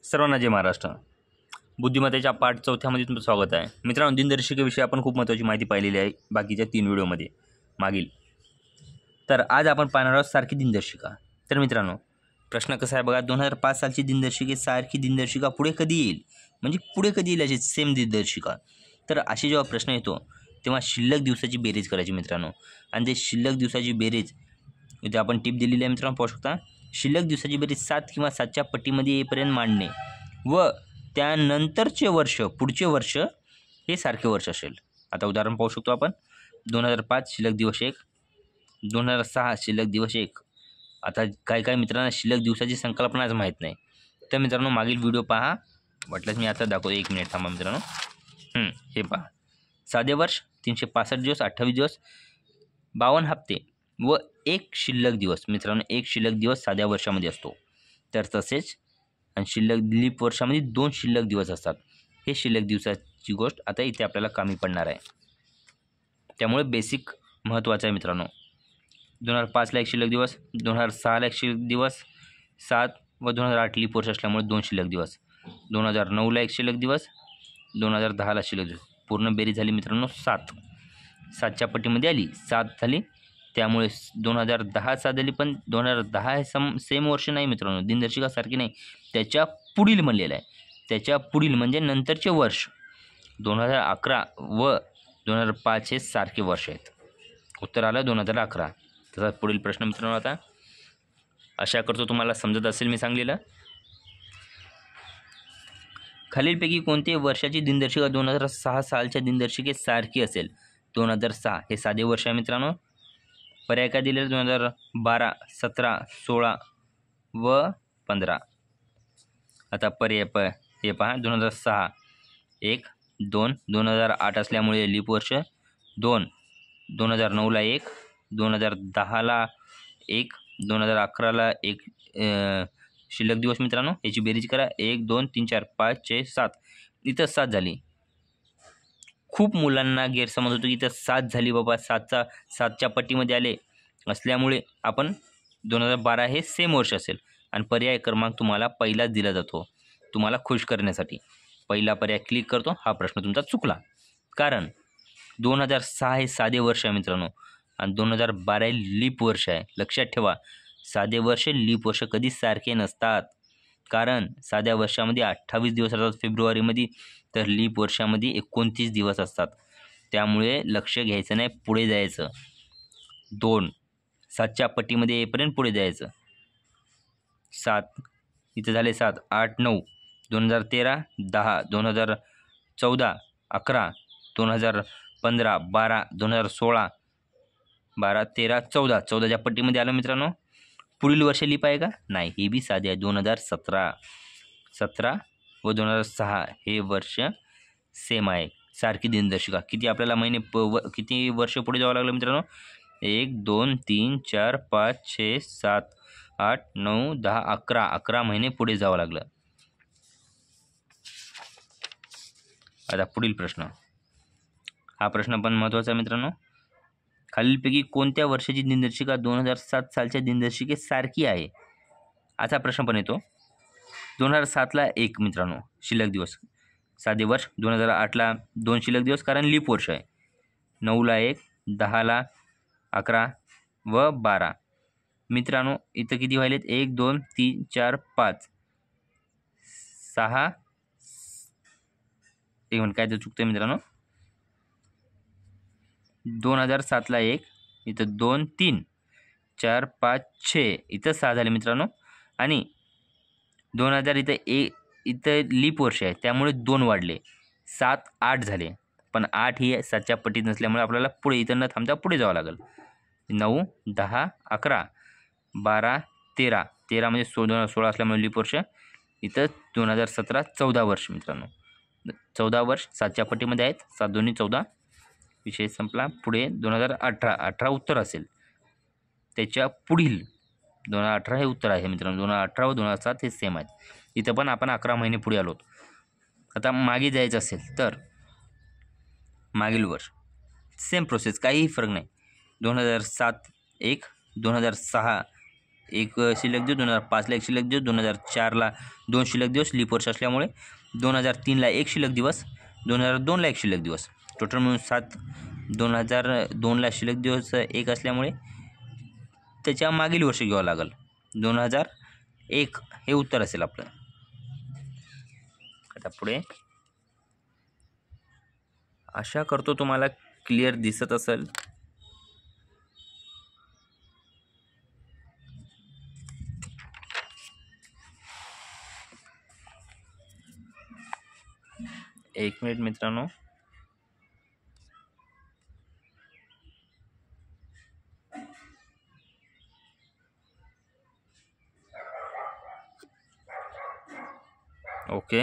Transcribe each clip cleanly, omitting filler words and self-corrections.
सर्वांना जय महाराष्ट्र. बुद्धिमत्तेच्या पाठ 4मध्ये तुमचं स्वागत आहे. मित्रांनो, दिनदर्शिकेविषयी आपण खूप महत्त्वाची माहिती पाहिलेली आहे बाकीच्या 3 व्हिडिओमध्ये मागील. तर आज आपण पाहणार आहोत सारखी दिनदर्शिका. तर मित्रांनो, प्रश्न कसा आहे बघा, 2005 सालची दिनदर्शिकेसारखी दिनदर्शिका पुढे कधी येईल, म्हणजे पुढे कधी येईल अशी सेम दिनदर्शिका. तर अशी जेव्हा प्रश्न येतो तेव्हा शिल्लक दिवसाची बेरीज करायची मित्रांनो. आणि ते शिल्लक दिवसाची बेरीज इथे आपण टिप दिलेली आहे मित्रांनो, पाहू शकता. शिल्लक दिवसाची बेरीज 7 किंवा 7च्या पट्टीमध्ये येईपर्यंत मांडणे व त्यानंतरचे वर्ष, पुढचे वर्ष हे सारखे वर्ष असेल. आता उदाहरण पाहू शकतो आपण. 2005 शिल्लक दिवस 1, 2006 शिल्लक दिवस 1. आता काही मित्रांना शिल्लक दिवसाची संकल्पनाच माहीत नाही. तर मित्रांनो, मागील व्हिडिओ पहा. वाटल्यास मी आता दाखवतो. 1 मिनिट थांबा मित्रांनो. हे पहा. साधे वर्ष 365 दिवस, 28 दिवस, 52 हप्ते व 1 शिल्लक दिवस. मित्रांनो, 1 शिल्लक दिवस साध्या वर्षामध्ये असतो. तर तसेच आणि शिल्लक लीप वर्षामध्ये 2 शिल्लक दिवस असतात. हे शिल्लक दिवसाची गोष्ट आता इथे आपल्याला कमी पडणार आहे. त्यामुळे बेसिक महत्त्वाचं आहे मित्रांनो. 2005ला 1 शिल्लक दिवस, 2006ला 1 शिल्लक दिवस, 7 व 2008 लीप वर्ष असल्यामुळे 2 शिल्लक दिवस, 2009ला 1 शिल्लक दिवस, 2010ला शिल्लक दिवस. पूर्ण बेरीज झाली मित्रांनो 7. 7च्या पट्टीमध्ये आली, 7 झाली. त्यामुळे 2010 7 झाली. पण 2010 हे सेम वर्ष नाही मित्रांनो, दिनदर्शिका सारखी नाही. त्याच्या पुढील म्हणलेलं आहे. त्याच्या पुढील म्हणजे नंतरचे वर्ष 2011 व 2005 हे सारखे वर्ष आहेत. उत्तर आलं 2011. तसा पुढील प्रश्न मित्रांनो, आता आशा करतो तुम्हाला समजत असेल मी सांगलेलं. खालीलपैकी कोणते वर्षाची दिनदर्शिका 2006 सालच्या दिनदर्शिकेत सारखी असेल? 2006 हे साधे वर्ष आहे मित्रांनो. पर्याय काय दिलेले? 2012, 17, 16 व 15. आता पर्याय हे पहा. 2006 1, 2, 2008 असल्यामुळे लीप वर्ष 2, 2009ला 1, 2010ला 1, 2011ला 1 शिल्लक दिवस. मित्रांनो, याची बेरीज करा. 1, 2, 3, 4, 5, 6, 7. इथं 7 झाली. खूप मुलांना गैरसमज होतो की इथं 7 झाली बाबा, 7च्या पट्टीमध्ये आले असल्यामुळे आपण 2012 हे सेम वर्ष असेल. आणि पर्याय क्रमांक तुम्हाला पहिलाच दिला जातो तुम्हाला खुश करण्यासाठी. पहिला पर्याय क्लिक करतो. हा प्रश्न तुमचा चुकला. कारण 2006 हे साधे वर्ष आहे मित्रांनो आणि 2012 हे लीप वर्ष आहे. लक्षात ठेवा, साधे वर्ष लीप वर्ष कधीच सारखे नसतात. कारण साध्या वर्षामध्ये 28 दिवस असतात फेब्रुवारीमध्ये, तर लीप वर्षामध्ये 29 दिवस असतात. त्यामुळे लक्ष घ्यायचं नाही, पुढे जायचं. 2 7च्या पट्टीमध्ये येईपर्यंत पुढे जायचं. 7 इथं झाले 7, 8, 9, 2013 10, 2014 11, 2015 12, 2016 12, 13, 14. 14च्या पट्टीमध्ये आलं मित्रांनो. पुढील वर्ष लीप आहे का? नाही, हे बी साधे आहे. 2017 17 व 2006 हे वर्ष सेम आहे. सारखी दिनदर्शिका. किती आपल्याला महिने किती वर्ष पुढे जावं लागलं मित्रांनो? 1, 2, 3, 4, 5, 6, 7, 8, 9, 10, 11. 11 महिने पुढे जावं लागलं. आता पुढील प्रश्न. हा प्रश्न पण महत्त्वाचा आहे मित्रांनो. खालीलपैकी कोणत्या वर्षाची दिनदर्शिका 2007 सालच्या दिनदर्शिकेत सारखी आहे? असा प्रश्न पण येतो. 2007ला 1 मित्रांनो शिल्लक दिवस, साधे वर्ष. 2008ला 2 शिल्लक दिवस कारण लीप वर्ष आहे. 9ला 1, 10ला 11 व 12. मित्रांनो, इथं किती व्हायलेत? 1, 2, 3, 4, 5, 6. एक मिनिट, काय तर चुकतंय मित्रांनो. 2007ला 1, इथं 2, 3, 4, 5, 6, इथं 6 झाले मित्रांनो. आणि 2000 इथं लीप वर्ष आहे त्यामुळे 2 वाढले, 7, 8 झाले. पण 8 ही 7च्या पट्टीत नसल्यामुळे आपल्याला पुढे इथं न थांबता पुढे जावं लागेल. 9, 10, 11, 12, 13. 13 म्हणजे 2016 असल्यामुळे लीप वर्ष. इथं 2017 14 वर्ष मित्रांनो. 14 वर्ष 7च्या पट्टीमध्ये आहेत. 7 2 14. विषय संपला. पुढे 2018. 18 उत्तर असेल. त्याच्या पुढील 2018 हे उत्तर आहे मित्रांनो. 2018 व 2007 हे सेम आहेत. इथं पण आपण 11 महिने पुढे आलो. आता मागे जायचं असेल तर मागील वर्ष सेम प्रोसेस, काहीही फरक नाही. 2007 1, 2006 एक शिल्लक दिवस, 2005ला एक शिल्लक दिवस, 2004ला 2 शिल्लक दिवस लीप वर्ष असल्यामुळे, 2003ला एक शिल्लक दिवस, 2002ला एक शिल्लक दिवस, टोटल मिळून 7. 2002ला शिल्लक दिवस एक असल्यामुळे त्याच्या मागील वर्ष घ्यावं लागेल. 2001 हे उत्तर असेल आपलं. आता पुढे, आशा करतो तुम्हाला क्लिअर दिसत असेल. एक मिनिट मित्रांनो. ओके,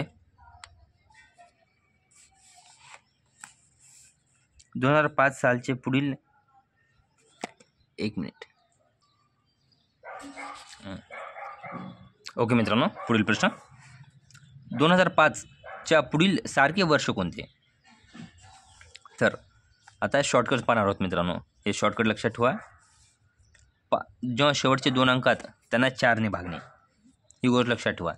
2005 सालचे पुढील, एक मिनिट. ओके मित्रांनो, पुढील प्रश्न. 2005च्या पुढील सारखे वर्ष कोणते? तर आता शॉर्टकट पाहणार आहोत मित्रांनो. हे शॉर्टकट लक्षात ठेवा. जेव्हा शेवटचे 2 अंकात त्यांना 4ने भागणे, ही गोष्ट लक्षात ठेवा.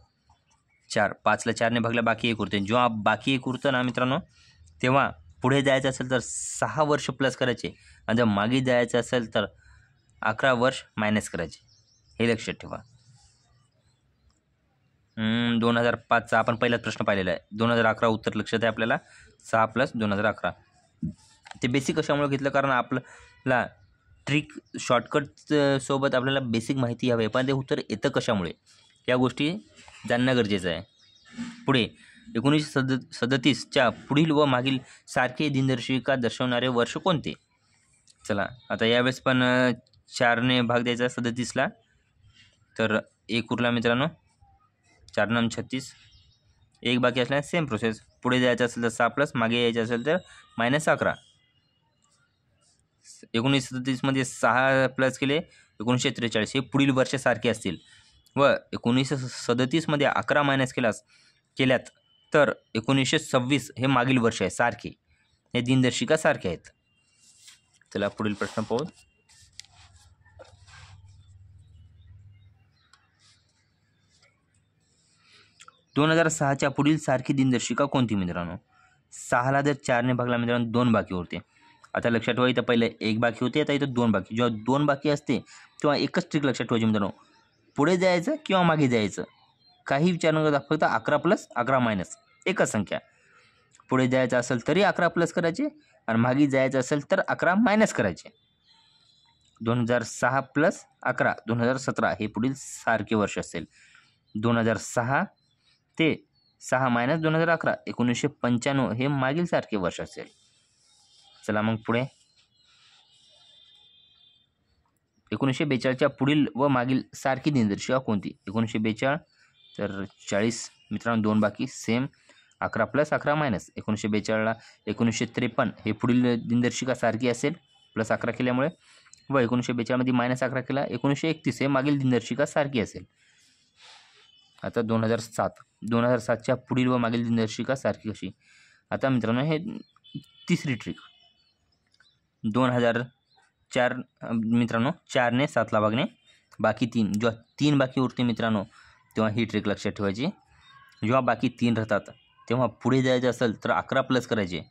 5ला 4ने भागला बाकी 1 उरते. जेव्हा बाकी 1 उरतं ना मित्रांनो, तेव्हा पुढे जायचं असेल तर 6 वर्ष प्लस करायचे, आणि जर मागे जायचं असेल तर 11 वर्ष मायनस करायचे. हे लक्षात ठेवा. 2005चा आपण पहिलाच प्रश्न पाहिलेला आहे. 2011 उत्तर लक्षात आहे आपल्याला. 6 + 2011. ते बेसिक कशामुळे घेतलं, कारण आपल्याला ट्रिक शॉर्टकट सोबत आपल्याला बेसिक माहिती हवी, पण ते उत्तर येतं कशामुळे, या गोष्टी जाणणं गरजेचं आहे. पुढे, 1937च्या पुढील व मागील सारखे दिनदर्शिका दर्शवणारे वर्ष कोणते? चला, आता यावेळेस पण 4ने भाग द्यायचा 37ला, तर 1 उरला मित्रांनो. 4 × 36, 1 बाकी असल्याने सेम प्रोसेस. पुढे जायचं असेल तर 6+, मागे यायचं असेल तर -11. 1937मध्ये 6 केले, 1943 हे पुढील वर्ष सारखे असतील, व 1937मध्ये 11 केल्यात तर 1926 हे मागील वर्ष आहे सारखे. हे दिनदर्शिका सारखे आहेत. चला पुढील प्रश्न पाहू. ...2006च्या पुढील सारखी दिनदर्शिका कोणती मित्रांनो? 6ला जर 4ने भागला मित्रांनो 2 बाकी उरते. आता लक्षात ठेवा, इथं पहिले 1 बाकी होते, आता इथं 2 बाकी. जेव्हा 2 बाकी असते तेव्हा एकच ट्रिक लक्षात ठेवायची मित्रांनो, पुढे जायचं किंवा मागे जायचं, काही विचार न करता फक्त 11 + 11 - एकच संख्या. पुढे जायचं असेल तरी 11 प्लस करायचे, आणि मागे जायचं असेल तर 11 मायनस करायचे. 2006 + 11 2017 हे पुढील सारखे वर्ष असेल. 2006 ते 6 - 2011 1995 हे मागील सारखे वर्ष असेल. चला मग पुढे, 1942च्या पुढील व मागील सारखी दिनदर्शिका कोणती? 1942 तर 40 मित्रांनो 2 बाकी सेम, 11 + 11 - 1942ला 1953 हे पुढील दिनदर्शिका सारखी असेल, +11 केल्यामुळे, व 1942मध्ये -11 केला, 1931 हे मागील दिनदर्शिका सारखी असेल. आता 2007च्या पुढील व मागील दिनदर्शिका सारखी कशी? आता मित्रांनो हे तिसरी ट्रिक. 2004 मित्रांनो 4ने 7ला भागणे, बाकी 3. जेव्हा 3 बाकी उरते मित्रांनो, तेव्हा ही ट्रिक लक्षात ठेवायची. जेव्हा बाकी 3 राहतात तेव्हा पुढे जायचं असेल तर 11 प्लस करायचे,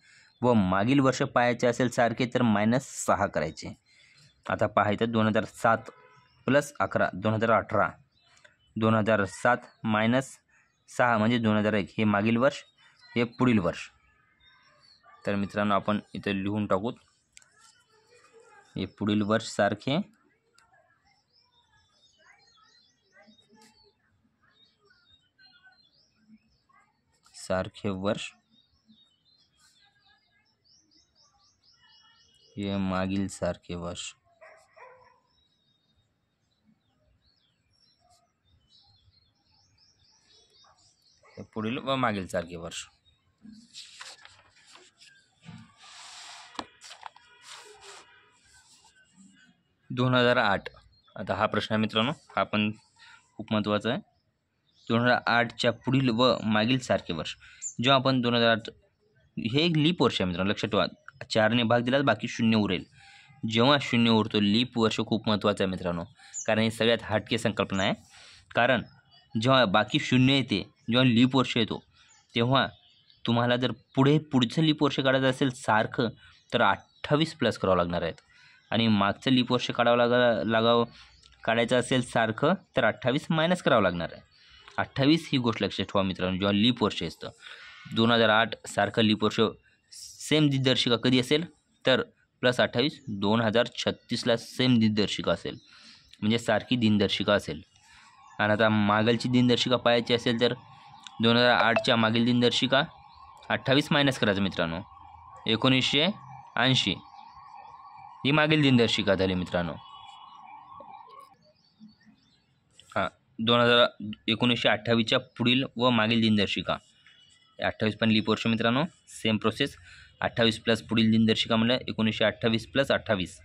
व मागील वर्ष पाहायचे असेल सारखे तर -6 करायचे. आता पाहायचं 2007 + 11 2018. 2007 - 6 म्हणजे 2001 हे मागील वर्ष, हे पुढील वर्ष. तर मित्रांनो आपण इथे लिहून टाकूत, हे पुढील वर्ष सारखे, वर्ष, हे मागील सारखे वर्ष. हे पुढील व मागील सारखे वर्ष. ...2008. आता हा प्रश्न आहे मित्रांनो, हा पण खूप महत्त्वाचा आहे. 2008च्या पुढील व मागील सारखे वर्ष. जेव्हा आपण 2008 हे एक लीप वर्ष आहे मित्रांनो, लक्षात ठेवा. 4ने भाग दिला बाकी 0 उरेल. जेव्हा शून्य उरतो लीप वर्ष खूप महत्त्वाचं आहे मित्रांनो, कारण ही सगळ्यात हटके संकल्पना आहे. कारण जेव्हा बाकी शून्य येते, जेव्हा लीप वर्ष येतो, तेव्हा तुम्हाला जर पुढचं लीप वर्ष काढायचं असेल सारखं, तर 28 प्लस करावं लागणार आहेत. आणि मागचं लीप वर्ष काढायचं असेल सारखं, तर 28 मायनस करावं लागणार आहे. 28 ही गोष्ट लक्षात ठेवा मित्रांनो. जेव्हा लीप वर्ष असतं 2008 सारखं लीप वर्ष सेम दिनदर्शिका कधी असेल, तर +28 2036ला सेम दिनदर्शिका असेल, म्हणजे सारखी दिनदर्शिका असेल. आणि आता मागलची दिनदर्शिका पाहायची असेल तर 2008च्या मागील दिनदर्शिका 28 मायनस करायचं मित्रांनो, 1980 ही मागील दिनदर्शिका झाली मित्रांनो. 1928च्या पुढील व मागील दिनदर्शिका 28 पण लीप वर्ष मित्रांनो, सेम प्रोसेस. 28 प्लस पुढील दिनदर्शिका म्हणलं 1928 + 28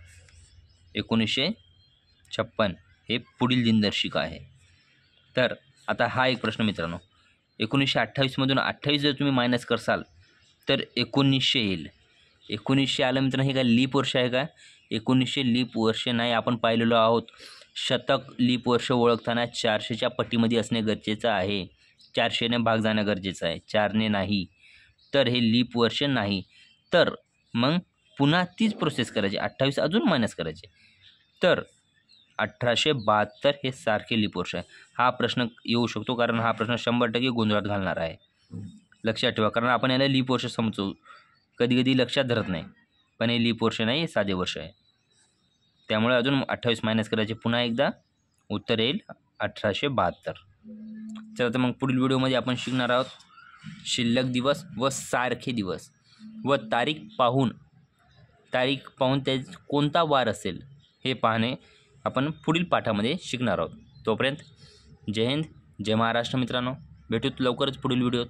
1956 हे पुढील दिनदर्शिका आहे. तर आता हा एक प्रश्न मित्रांनो, 1928मधून 28 जर तुम्ही मायनस करसाल तर 1900 येईल. 1900 आलं मित्रांनो, हे काय लीप वर्ष आहे का? 1900 लीप वर्ष नाही. आपण पाहिलेलो आहोत, शतक लीप वर्ष ओळखताना 400च्या पट्टीमध्ये असणे गरजेचं आहे. 400ने भाग जाणं गरजेचं आहे, 4ने नाही. तर हे लीप वर्ष नाही. तर मग पुन्हा तीच प्रोसेस करायची, 28 अजून मायनस करायचे. तर 1872 हे सारखे लीप वर्ष आहे. हा प्रश्न येऊ शकतो, कारण हा प्रश्न 100% गोंधळात घालणार आहे. लक्षात ठेवा, कारण आपण याला लीप वर्ष समजू, कधी कधी लक्षात धरत नाही. पण हे लीप वर्ष नाही, हे साधे वर्ष आहे. त्यामुळे अजून 28 मायनस करायचे. पुन्हा एकदा उत्तर येईल 1872. चला तर मग पुढील व्हिडिओमध्ये आपण शिकणार आहोत शिल्लक दिवस व सारखे दिवस व तारीख पाहून त्या कोणता वार असेल हे पाहणे आपण पुढील पाठामध्ये शिकणार आहोत. तोपर्यंत जय हिंद, जय महाराष्ट्र मित्रांनो. भेटूत लवकरच पुढील व्हिडिओत.